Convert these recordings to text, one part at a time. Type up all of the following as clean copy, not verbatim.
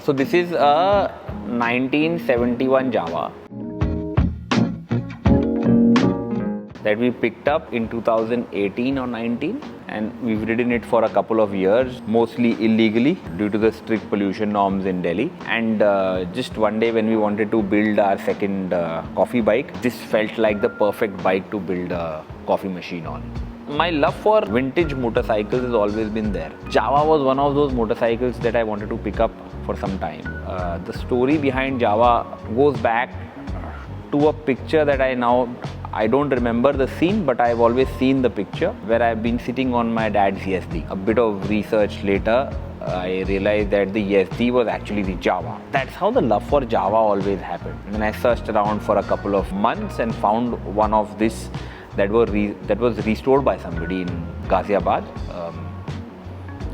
So this is a 1971 Jawa that we picked up in 2018 or 19, and we've ridden it for a couple of years, mostly illegally due to the strict pollution norms in Delhi. And just one day when we wanted to build our second coffee bike, this felt like the perfect bike to build a coffee machine on. My love for vintage motorcycles has always been there. Jawa was one of those motorcycles that I wanted to pick up for some time. The story behind Jawa goes back to a picture that I don't remember the scene, but I've always seen the picture where I've been sitting on my dad's ESD. A bit of research later, I realized that the ESD was actually the Jawa. That's how the love for Jawa always happened. And then I searched around for a couple of months and found one of this that was restored by somebody in Ghaziabad.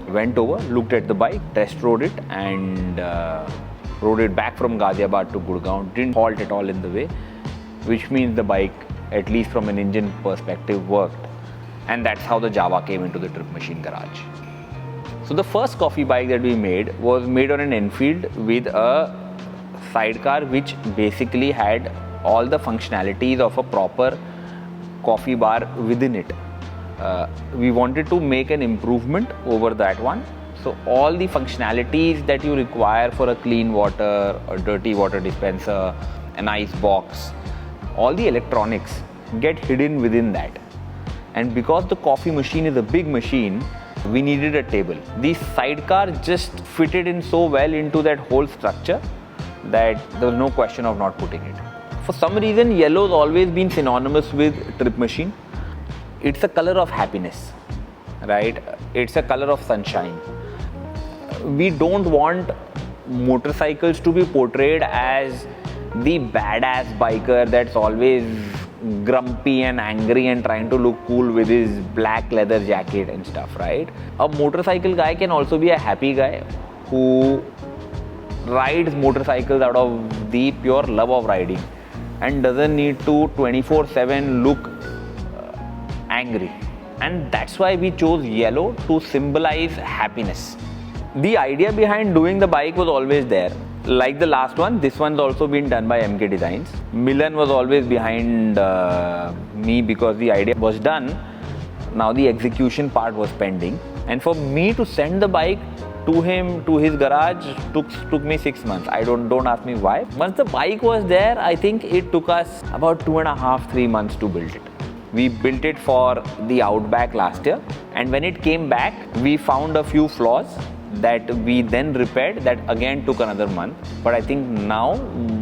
Went over, looked at the bike, test rode it, and rode it back from Ghaziabad to Gurgaon. Didn't halt at all in the way, which means the bike, at least from an engine perspective, worked. And that's how the Jawa came into the TripMachine garage. So the first coffee bike that we made was made on an Enfield with a sidecar which basically had all the functionalities of a proper coffee bar within it. We wanted to make an improvement over that one. So all the functionalities that you require for a clean water, a dirty water dispenser, an ice box, all the electronics get hidden within that. And because the coffee machine is a big machine, we needed a table. The sidecar just fitted in so well into that whole structure that there was no question of not putting it. For some reason, yellow has always been synonymous with TripMachine. It's a color of happiness, right? It's a color of sunshine. We don't want motorcycles to be portrayed as the badass biker that's always grumpy and angry and trying to look cool with his black leather jacket and stuff, right? A motorcycle guy can also be a happy guy who rides motorcycles out of the pure love of riding and doesn't need to 24/7 look angry. And that's why we chose yellow to symbolize happiness. The idea behind doing the bike was always there. Like the last one, this one's also been done by MK Designs. Milan was always behind me because the idea was done. Now the execution part was pending. And for me to send the bike to him, to his garage, took me 6 months. Don't ask me why. Once the bike was there, I think it took us about 2.5, 3 months to build it. We built it for the Outback last year, and when it came back, we found a few flaws that we then repaired. That again took another month. But I think now,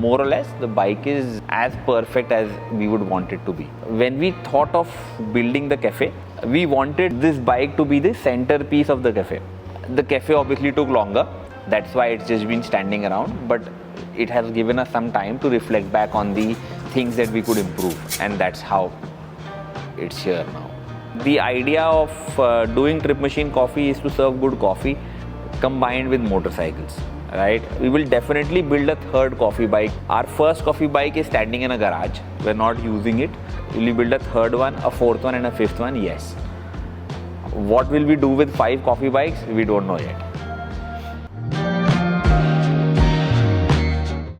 more or less, the bike is as perfect as we would want it to be. When we thought of building the cafe, we wanted this bike to be the centerpiece of the cafe. The cafe obviously took longer. That's why it's just been standing around. But it has given us some time to reflect back on the things that we could improve. And that's how it's here now. The idea of doing TripMachine coffee is to serve good coffee combined with motorcycles, right? We will definitely build a third coffee bike. Our first coffee bike is standing in a garage. We're not using it. Will we build a third one, a fourth one, and a fifth one? Yes. What will we do with 5 coffee bikes? We don't know yet.